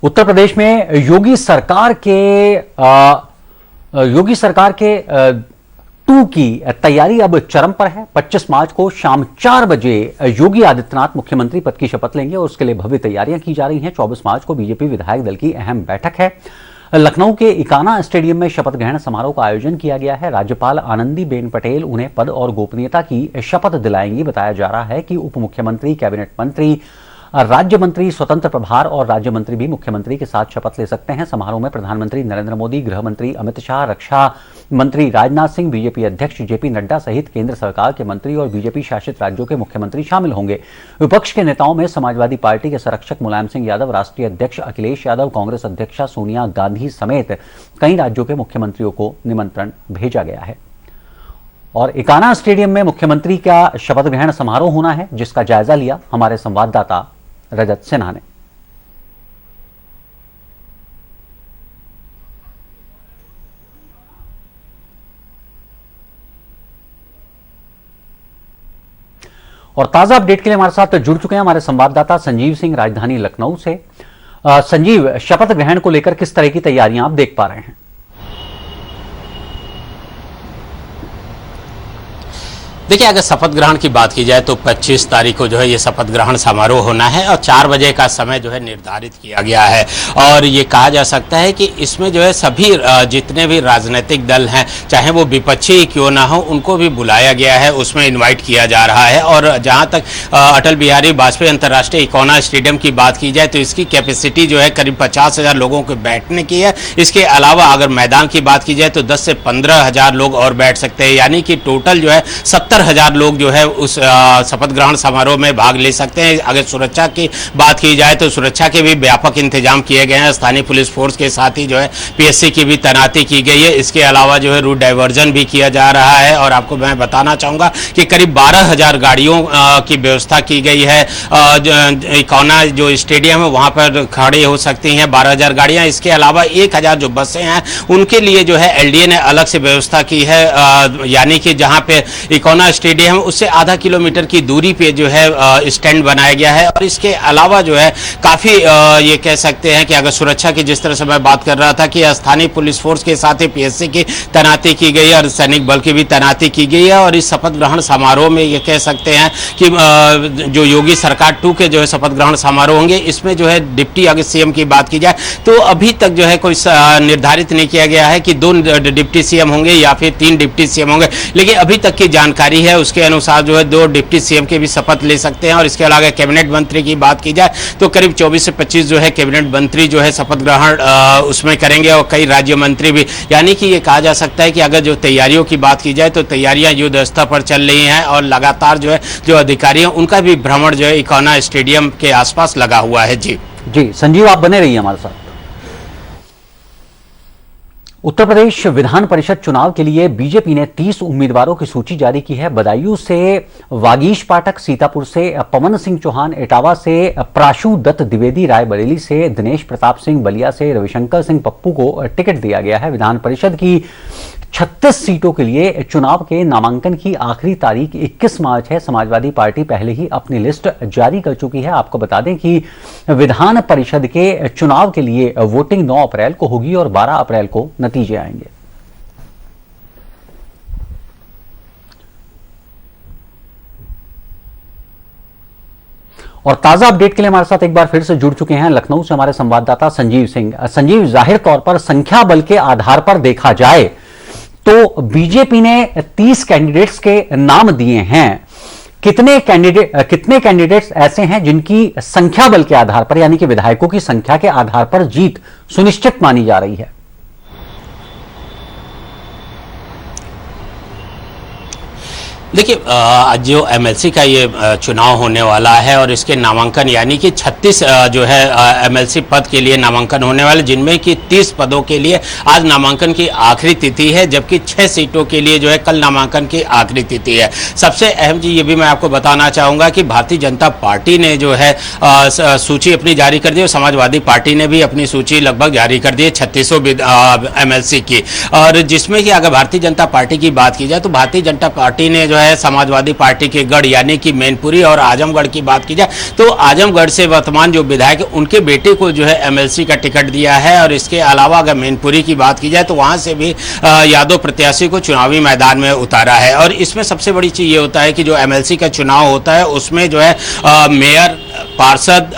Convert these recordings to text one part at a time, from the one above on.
उत्तर प्रदेश में योगी सरकार के 2 की तैयारी अब चरम पर है। 25 मार्च को शाम 4 बजे योगी आदित्यनाथ मुख्यमंत्री पद की शपथ लेंगे और उसके लिए भव्य तैयारियां की जा रही हैं। 24 मार्च को बीजेपी विधायक दल की अहम बैठक है। लखनऊ के इकाना स्टेडियम में शपथ ग्रहण समारोह का आयोजन किया गया है। राज्यपाल आनंदीबेन पटेल उन्हें पद और गोपनीयता की शपथ दिलाएंगी। बताया जा रहा है कि उप मुख्यमंत्री, कैबिनेट मंत्री, राज्य मंत्री, स्वतंत्र प्रभार और राज्य मंत्री भी मुख्यमंत्री के साथ शपथ ले सकते हैं। समारोह में प्रधानमंत्री नरेंद्र मोदी, गृह मंत्री अमित शाह, रक्षा मंत्री राजनाथ सिंह, बीजेपी अध्यक्ष जेपी नड्डा सहित केंद्र सरकार के मंत्री और बीजेपी शासित राज्यों के मुख्यमंत्री शामिल होंगे। विपक्ष के नेताओं में समाजवादी पार्टी के संरक्षक मुलायम सिंह यादव, राष्ट्रीय अध्यक्ष अखिलेश यादव, कांग्रेस अध्यक्षा सोनिया गांधी समेत कई राज्यों के मुख्यमंत्रियों को निमंत्रण भेजा गया है। और इकाना स्टेडियम में मुख्यमंत्री का शपथ ग्रहण समारोह होना है, जिसका जायजा लिया हमारे संवाददाता रजत सिन्हा ने। और ताजा अपडेट के लिए हमारे साथ जुड़ चुके हैं हमारे संवाददाता संजीव सिंह, राजधानी लखनऊ से। संजीव, शपथ ग्रहण को लेकर किस तरह की तैयारियां आप देख पा रहे हैं? देखिए, अगर शपथ ग्रहण की बात की जाए तो 25 तारीख को जो है ये शपथ ग्रहण समारोह होना है और 4 बजे का समय जो है निर्धारित किया गया है। और ये कहा जा सकता है कि इसमें जो है सभी जितने भी राजनीतिक दल हैं, चाहे वो विपक्षी क्यों ना हो, उनको भी बुलाया गया है, उसमें इन्वाइट किया जा रहा है। और जहाँ तक अटल बिहारी वाजपेयी अंतर्राष्ट्रीय इकोना स्टेडियम की बात की जाए तो इसकी कैपेसिटी जो है करीब 50,000 लोगों के बैठने की है। इसके अलावा अगर मैदान की बात की जाए तो 10 से 15,000 लोग और बैठ सकते हैं, यानी कि टोटल जो है 70,000 लोग जो है उस शपथ ग्रहण समारोह में भाग ले सकते हैं। अगर सुरक्षा की बात की जाए तो सुरक्षा के भी व्यापक इंतजाम किए गए हैं। स्थानीय पुलिस फोर्स के साथ ही जो है पीएससी की भी तैनाती की गई है। इसके अलावा जो है रूट डाइवर्जन भी किया जा रहा है। और आपको मैं बताना चाहूंगा कि करीब 12,000 गाड़ियों की व्यवस्था की गई है। इकोना जो स्टेडियम है वहां पर खड़ी हो सकती हैं 12,000 गाड़ियां। इसके अलावा 1,000 जो बसें हैं उनके लिए जो है एलडीए ने अलग से व्यवस्था की है, यानी कि जहां पे इकोना स्टेडियम उससे आधा किलोमीटर की दूरी पे जो है स्टैंड बनाया गया है। और इसके अलावा जो है काफी ये कह सकते हैं कि अगर सुरक्षा की जिस तरह से मैं बात कर रहा था कि स्थानीय पुलिस फोर्स के साथ ही पीएससी की तैनाती की गई है और सैनिक बल की भी तैनाती की गई है। और इस शपथ ग्रहण समारोह में ये कह सकते हैं कि जो योगी सरकार 2 के जो है शपथ ग्रहण समारोह होंगे, इसमें जो है डिप्टी, अगर सीएम की बात की जाए तो अभी तक जो है कोई निर्धारित नहीं किया गया है कि 2 डिप्टी सीएम होंगे या फिर 3 डिप्टी सीएम होंगे। लेकिन अभी तक की जानकारी है उसके अनुसार जो है 2 डिप्टी सीएम के भी शपथ ले सकते हैं। और इसके अलावा कैबिनेट मंत्री की बात की जाए तो करीब 24 से 25 जो है कैबिनेट मंत्री जो है शपथ ग्रहण उसमें करेंगे और कई राज्य मंत्री भी। यानी कि ये कहा जा सकता है कि अगर जो तैयारियों की बात की जाए तो तैयारियां युद्ध स्तर पर चल रही हैं और लगातार जो है जो अधिकारी हैं उनका भी भ्रमण जो है इकोना स्टेडियम के आसपास लगा हुआ है। जी संजीव, आप बने रहिए हमारे साथ। उत्तर प्रदेश विधान परिषद चुनाव के लिए बीजेपी ने 30 उम्मीदवारों की सूची जारी की है। बदायूं से वागीश पाठक, सीतापुर से पवन सिंह चौहान, इटावा से प्राशु दत्त द्विवेदी, रायबरेली से दिनेश प्रताप सिंह, बलिया से रविशंकर सिंह पप्पू को टिकट दिया गया है। विधान परिषद की 36 सीटों के लिए चुनाव के नामांकन की आखिरी तारीख 21 मार्च है। समाजवादी पार्टी पहले ही अपनी लिस्ट जारी कर चुकी है। आपको बता दें कि विधान परिषद के चुनाव के लिए वोटिंग 9 अप्रैल को होगी और 12 अप्रैल को नतीजे आएंगे। और ताजा अपडेट के लिए हमारे साथ एक बार फिर से जुड़ चुके हैं लखनऊ से हमारे संवाददाता संजीव सिंह। संजीव, जाहिर तौर पर संख्या बल के आधार पर देखा जाए तो बीजेपी ने 30 कैंडिडेट्स के नाम दिए हैं। कितने कैंडिडेट्स ऐसे हैं जिनकी संख्या बल के आधार पर, यानी कि विधायकों की संख्या के आधार पर जीत सुनिश्चित मानी जा रही है? देखिए, जो एमएलसी का ये चुनाव होने वाला है और इसके नामांकन यानी कि 36 जो है एमएलसी पद के लिए नामांकन होने वाले, जिनमें कि 30 पदों के लिए आज नामांकन की आखिरी तिथि है, जबकि 6 सीटों के लिए जो है कल नामांकन की आखिरी तिथि है। सबसे अहम चीज ये भी मैं आपको बताना चाहूंगा कि भारतीय जनता पार्टी ने जो है सूची अपनी जारी कर दी और समाजवादी पार्टी ने भी अपनी सूची लगभग जारी कर दी है 3600 एमएलसी की। और जिसमें कि अगर भारतीय जनता पार्टी की बात की जाए तो भारतीय जनता पार्टी ने जो है है समाजवादी पार्टी के गढ़ यानी कि मैनपुरी और आजमगढ़ की बात की जाए तो आजमगढ़ से वर्तमान जो विधायक है उनके बेटे को जो है एमएलसी का टिकट दिया है। और इसके अलावा अगर मैनपुरी की बात की जाए तो वहां से भी यादव प्रत्याशी को चुनावी मैदान में उतारा है। और इसमें सबसे बड़ी चीज ये होता है कि जो एमएलसी का चुनाव होता है उसमें जो है मेयर, पार्षद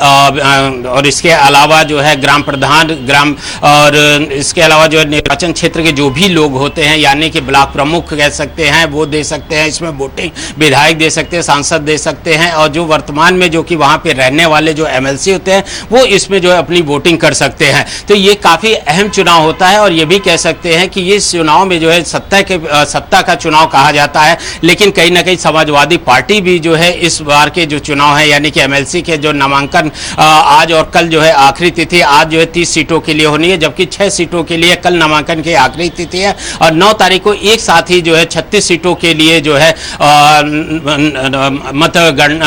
और इसके अलावा जो है ग्राम प्रधान, ग्राम और इसके अलावा जो है निर्वाचन क्षेत्र के जो भी लोग होते हैं यानी कि ब्लॉक प्रमुख कह सकते हैं वो दे सकते हैं इसमें वोटिंग, विधायक दे सकते हैं, सांसद दे सकते हैं और जो वर्तमान में जो कि वहां पे रहने वाले जो एमएलसी होते हैं वो इसमें जो है अपनी वोटिंग कर सकते हैं। तो ये काफी अहम चुनाव होता है और ये भी कह सकते हैं कि ये चुनाव में जो है सत्ता का चुनाव कहा जाता है। लेकिन कहीं ना कहीं समाजवादी पार्टी भी जो है इस बार के जो चुनाव है यानी कि एमएलसी के जो नामांकन आज और कल जो है आखिरी तिथि, आज जो है 30 सीटों के लिए होनी है जबकि 6 सीटों के लिए कल नामांकन की आखिरी तिथि है और 9 तारीख को एक साथ ही जो है 36 सीटों के लिए जो है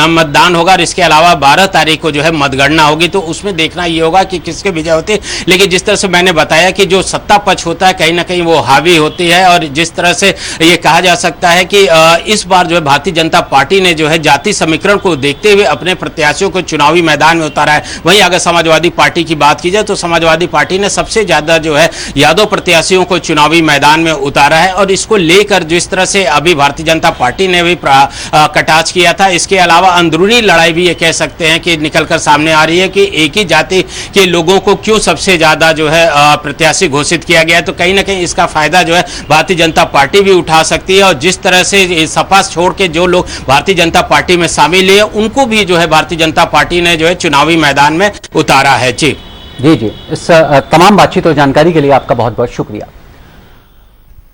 मतदान होगा और इसके अलावा 12 तारीख को जो है मतगणना होगी। तो उसमें देखना ये होगा कि किसके विजय होती है। लेकिन जिस तरह से मैंने बताया कि जो सत्ता पक्ष होता है कहीं ना कहीं वो हावी होती है और जिस तरह से ये कहा जा सकता है कि इस बार जो है भारतीय जनता पार्टी ने जो है जाति समीकरण को देखते हुए अपने प्रत्याशियों को चुनावी मैदान में उतारा है। वहीं अगर समाजवादी पार्टी की बात की जाए तो समाजवादी पार्टी ने सबसे ज्यादा जो है यादव प्रत्याशियों को चुनावी मैदान में उतारा है और इसको लेकर जिस तरह से अभी भारतीय जनता पार्टी ने भी कटाक्ष किया था, इसके अलावा अंदरूनी लड़ाई भी ये कह सकते हैं कि निकलकर सामने आ रही है कि एक ही जाति के लोगों को क्यों सबसे ज्यादा जो है प्रत्याशी घोषित किया गया है। तो कहीं ना कहीं इसका फायदा जो है भारतीय जनता पार्टी भी उठा सकती है और जिस तरह से सपा छोड़ के जो लोग भारतीय जनता पार्टी में शामिल है उनको भी जो है भारतीय जनता पार्टी ने जो है चुनावी मैदान में उतारा है। जी जी, इस तमाम बातचीत और जानकारी के लिए आपका बहुत बहुत शुक्रिया।